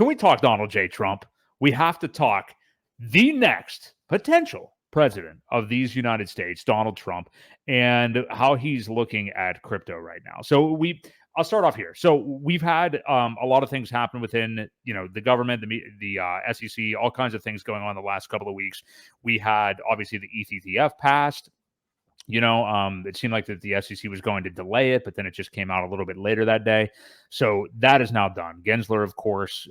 can we talk Donald J. Trump? We have to talk the next potential president of these United States, Donald Trump, and how he's looking at crypto right now. So I'll start off here. So we've had a lot of things happen within, the government, the SEC, all kinds of things going on the last couple of weeks. We had obviously the ETTF passed. It seemed like that the SEC was going to delay it, but then it just came out a little bit later that day. So that is now done. Gensler, of course,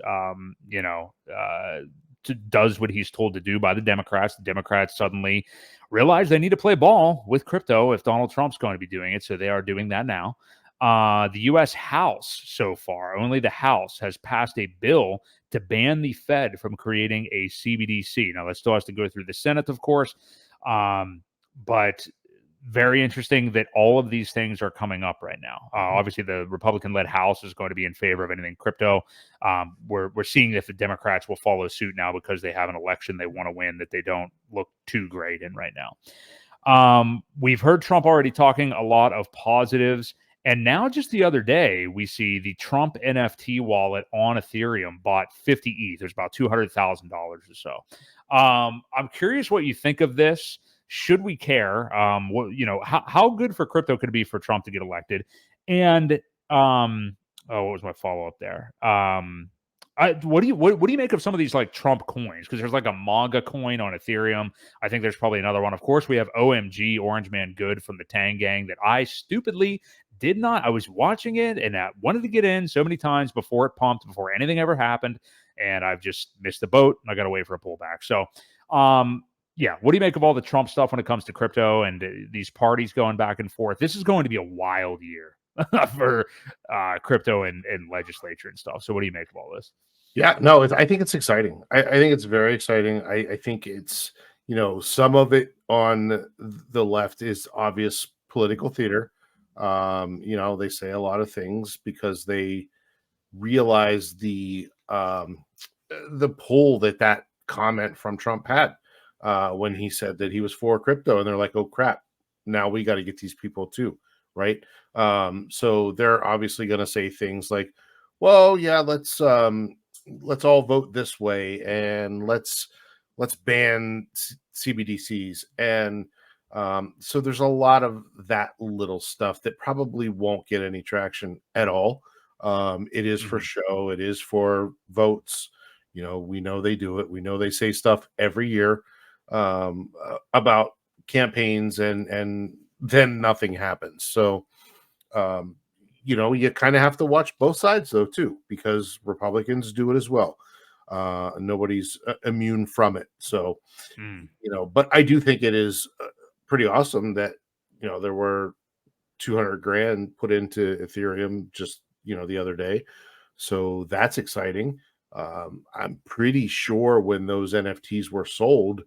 does what he's told to do by the Democrats. The Democrats suddenly realize they need to play ball with crypto if Donald Trump's going to be doing it. So they are doing that now. The U.S. House, so far, only the House has passed a bill to ban the Fed from creating a CBDC. Now, that still has to go through the Senate, of course. But very interesting that all of these things are coming up right now. Obviously, the Republican-led House is going to be in favor of anything crypto. We're seeing if the Democrats will follow suit now because they have an election they want to win that they don't look too great in right now. We've heard Trump already talking a lot of positives. And now just the other day, we see the Trump NFT wallet on Ethereum bought 50 ETH. There's about $200,000 or so. I'm curious what you think of this. Should we care? How good for crypto could it be for Trump to get elected? And what was my follow up there? What do you make of some of these like Trump coins? Because there's like a MAGA coin on Ethereum. I think there's probably another one. Of course, we have OMG Orange Man Good from the Tang Gang that I stupidly did not. I was watching it and I wanted to get in so many times before it pumped, before anything ever happened, and I've just missed the boat and I got to wait for a pullback. So, yeah, what do you make of all the Trump stuff when it comes to crypto and these parties going back and forth? This is going to be a wild year for crypto and legislature and stuff. So what do you make of all this? Yeah, no, I think it's exciting. I think it's very exciting. I think it's, some of it on the left is obvious political theater. They say a lot of things because they realize the pull that comment from Trump had when he said that he was for crypto, and they're like, oh crap, now we got to get these people too, right? So they're obviously going to say things like, well, yeah, let's all vote this way, and let's ban CBDCs, and so there's a lot of that little stuff that probably won't get any traction at all. It is for show. It is for votes. We know they do it. We know they say stuff every year about campaigns, and then nothing happens. So, you kind of have to watch both sides though too, because Republicans do it as well. Nobody's immune from it. So, but I do think it is pretty awesome that, there were 200 grand put into Ethereum just, the other day. So that's exciting. I'm pretty sure when those NFTs were sold,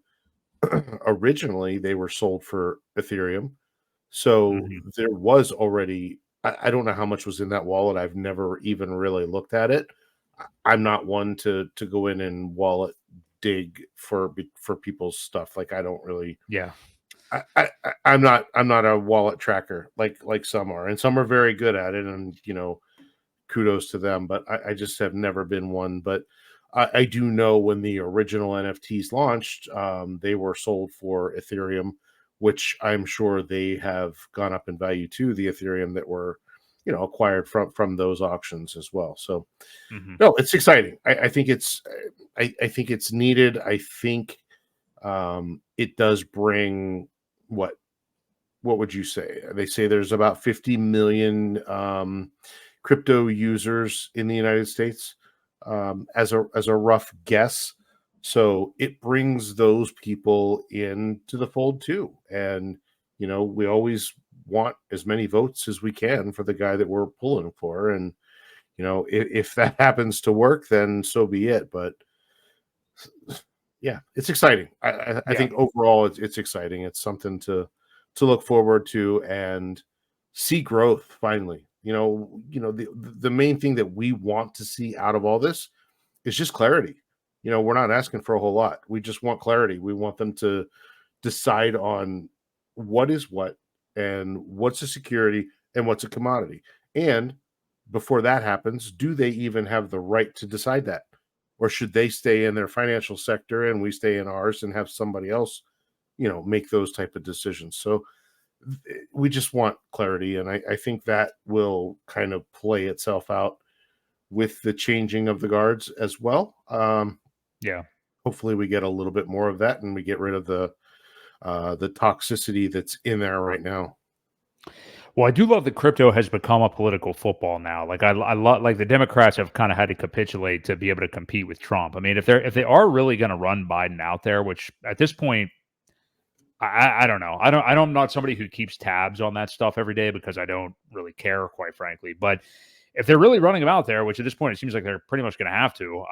originally they were sold for Ethereum. So there was already, I don't know how much was in that wallet. I've never even really looked at it. I'm not one to go in and wallet dig for people's stuff. Like, I don't really. Yeah. I'm not a wallet tracker like some are, and some are very good at it, and kudos to them. But I just have never been one. But I do know when the original NFTs launched, they were sold for Ethereum, which I'm sure they have gone up in value to the Ethereum that were, acquired from those auctions as well. So, no, it's exciting. I think it's needed. I think it does bring what would you say? They say there's about 50 million crypto users in the United States, as a rough guess. So it brings those people into the fold too. And, we always want as many votes as we can for the guy that we're pulling for. And, if that happens to work, then so be it. But yeah, it's exciting. I think overall it's exciting. It's something to look forward to and see growth finally. The main thing that we want to see out of all this is just clarity. We're not asking for a whole lot. We just want clarity. We want them to decide on what is what, and what's a security and what's a commodity. And before that happens, do they even have the right to decide that? or should they stay in their financial sector and we stay in ours and have somebody else, make those type of decisions? So we just want clarity, and I think that will kind of play itself out with the changing of the guards as well. Yeah. Hopefully we get a little bit more of that and we get rid of the toxicity that's in there right now. Well, I do love that crypto has become a political football now. Like I love, like the Democrats have kind of had to capitulate to be able to compete with Trump. I mean, if they are really going to run Biden out there, which at this point, I don't know. I'm not somebody who keeps tabs on that stuff every day because I don't really care, quite frankly. But if they're really running him out there, which at this point it seems like they're pretty much going to have to,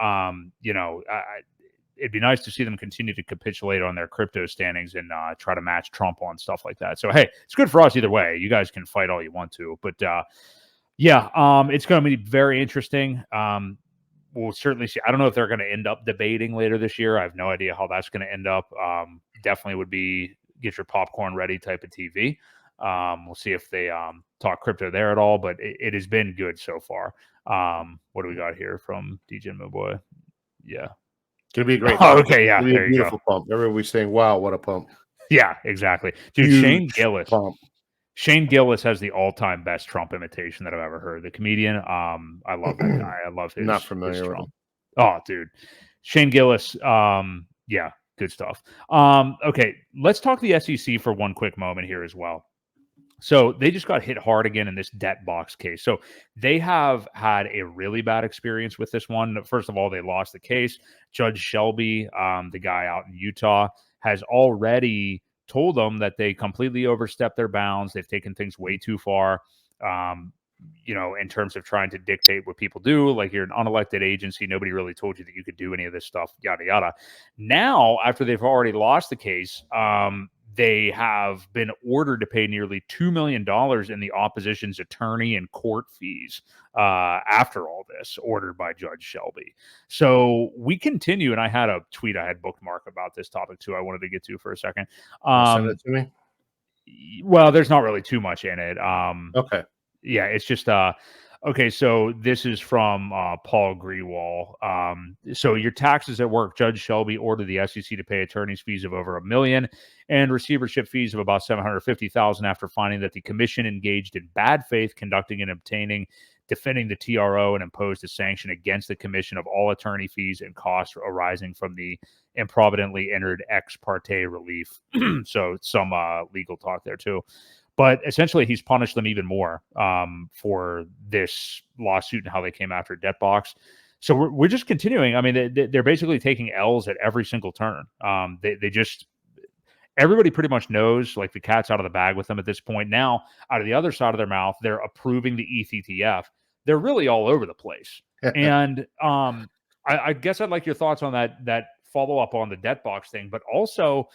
it'd be nice to see them continue to capitulate on their crypto standings and try to match Trump on stuff like that. So, hey, it's good for us either way. You guys can fight all you want to. But, it's going to be very interesting. We'll certainly see. I don't know if they're going to end up debating later this year. I have no idea how that's going to end up. Definitely would be get your popcorn ready type of TV. We'll see if they talk crypto there at all, but it has been good so far. What do we got here from DJ Moboy? Yeah. Gonna be a great. Oh, okay, yeah, there you beautiful go. pump. Everybody's saying, "Wow, what a pump!" Yeah, exactly, dude. Huge Shane Gillis. pump. Shane Gillis has the all-time best Trump imitation that I've ever heard. The comedian. I love that guy. I love his. Not familiar his with Trump. him. Oh, dude, Shane Gillis. Yeah, good stuff. Okay, let's talk the SEC for one quick moment here as well. So they just got hit hard again in this debt box case. So they have had a really bad experience with this one. First of all, they lost the case. Judge Shelby, the guy out in Utah, has already told them that they completely overstepped their bounds. They've taken things way too far, in terms of trying to dictate what people do. Like, you're an unelected agency. Nobody really told you that you could do any of this stuff, yada, yada. Now, after they've already lost the case, they have been ordered to pay nearly $2 million in the opposition's attorney and court fees after all this, ordered by Judge Shelby. So we continue, and I had a tweet I had bookmarked about this topic too I wanted to get to for a second. Send it to me. Well, there's not really too much in it. Okay. Yeah, it's just okay, so this is from Paul Grewal. So your taxes at work. Judge Shelby ordered the SEC to pay attorney's fees of over $1 million and receivership fees of about $750,000 after finding that the commission engaged in bad faith conducting and obtaining, defending the TRO, and imposed a sanction against the commission of all attorney fees and costs arising from the improvidently entered ex parte relief. So some legal talk there too. But essentially, he's punished them even more for this lawsuit and how they came after debt box. So we're just continuing. I mean, they're basically taking L's at every single turn. They just, everybody pretty much knows, like, the cat's out of the bag with them at this point. Now, out of the other side of their mouth, they're approving the ETH. They're really all over the place. And I guess I'd like your thoughts on that follow up on the debt box thing, but also,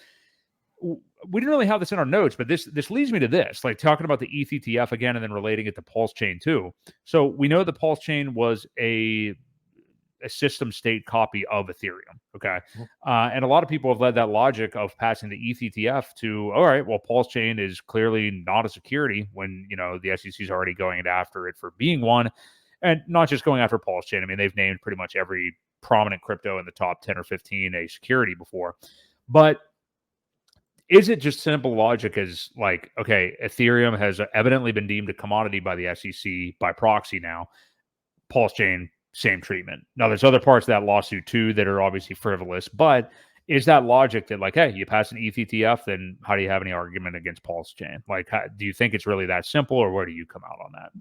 we didn't really have this in our notes, but this leads me to this, like, talking about the ETH again and then relating it to Pulse Chain too. So we know the Pulse Chain was a system state copy of Ethereum. Okay. And a lot of people have led that logic of passing the ETH to, all right, well, Pulse Chain is clearly not a security when, the SEC is already going after it for being one, and not just going after Pulse Chain. I mean, they've named pretty much every prominent crypto in the top 10 or 15 a security before. But is it just simple logic as, like, okay, Ethereum has evidently been deemed a commodity by the SEC by proxy now. Pulse Chain, same treatment. Now, there's other parts of that lawsuit too that are obviously frivolous, but is that logic that, like, hey, you pass an ETH, then how do you have any argument against Pulse Chain? Like, do you think it's really that simple, or where do you come out on that?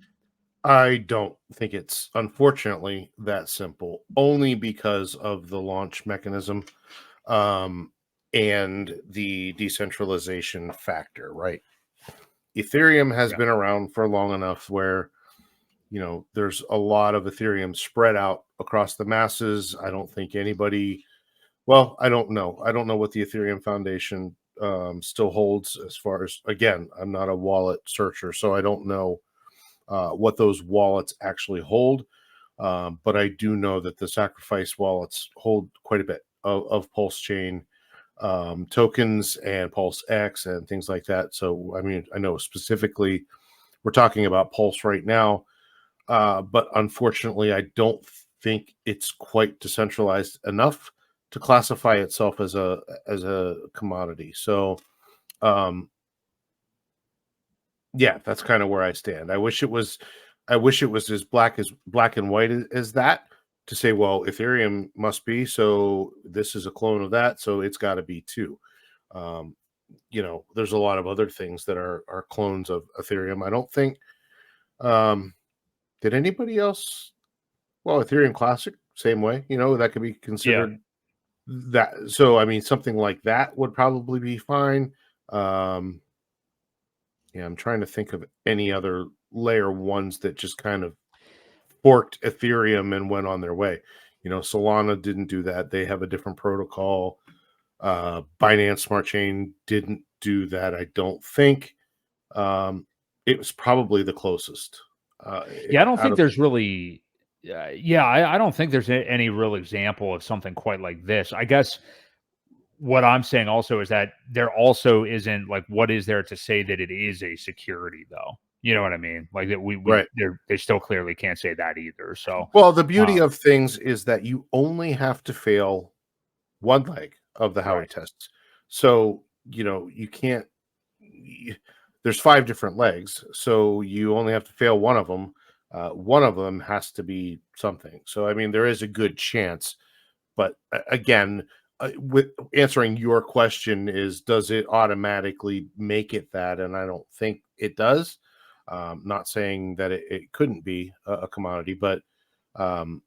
I don't think it's, unfortunately, that simple, only because of the launch mechanism. And the decentralization factor, right? Ethereum has been around for long enough where, there's a lot of Ethereum spread out across the masses. I don't think anybody, well, I don't know. I don't know what the Ethereum Foundation still holds as far as, again, I'm not a wallet searcher, so I don't know what those wallets actually hold. But I do know that the sacrifice wallets hold quite a bit of Pulse Chain tokens and Pulse X and things like that. So, I mean, I know specifically we're talking about Pulse right now, but unfortunately, I don't think it's quite decentralized enough to classify itself as a commodity. So, um, yeah, that's kind of where I stand. I wish it was as black and white as that, to say, well, Ethereum must be, so this is a clone of that, so it's got to be too. Um, there's a lot of other things that are clones of Ethereum. I don't think did anybody else, well, Ethereum Classic, same way, that could be Yeah. considered that. So I mean, something like that would probably be fine. Um, yeah, I'm trying to think of any other layer ones that just kind of forked Ethereum and went on their way. Solana didn't do that. They have a different protocol. Binance Smart Chain didn't do that, I don't think. It was probably the closest. Yeah, I don't Out think of there's really yeah, I don't think there's any real example of something quite like this. I guess what I'm saying also is that there also isn't like what is there to say that it is a security though? You know what I mean? Like that right. they still clearly can't say that either. So Well, the beauty uh, of things is that you only have to fail one leg of the Howey right. tests. So, you can't, there's 5 different legs. So you only have to fail one of them. One of them has to be something. So, I mean, there is a good chance. But again, with answering your question is, does it automatically make it that? And I don't think it does. Not saying that it couldn't be a commodity, but um,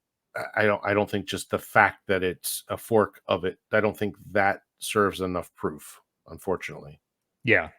I don't think just the fact that it's a fork of it, I don't think that serves enough proof, unfortunately. Yeah.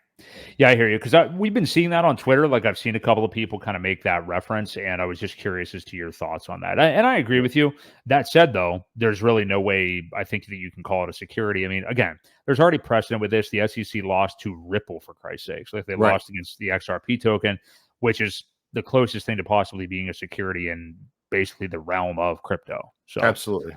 Yeah, I hear you because we've been seeing that on Twitter. Like I've seen a couple of people kind of make that reference, and I was just curious as to your thoughts on that. And I agree Yeah. with you. That said, though, there's really no way I think that you can call it a security. I mean, again, there's already precedent with this. The SEC lost to Ripple for Christ's sakes. Like they Right. lost against the XRP token, which is the closest thing to possibly being a security in basically the realm of crypto. So Absolutely.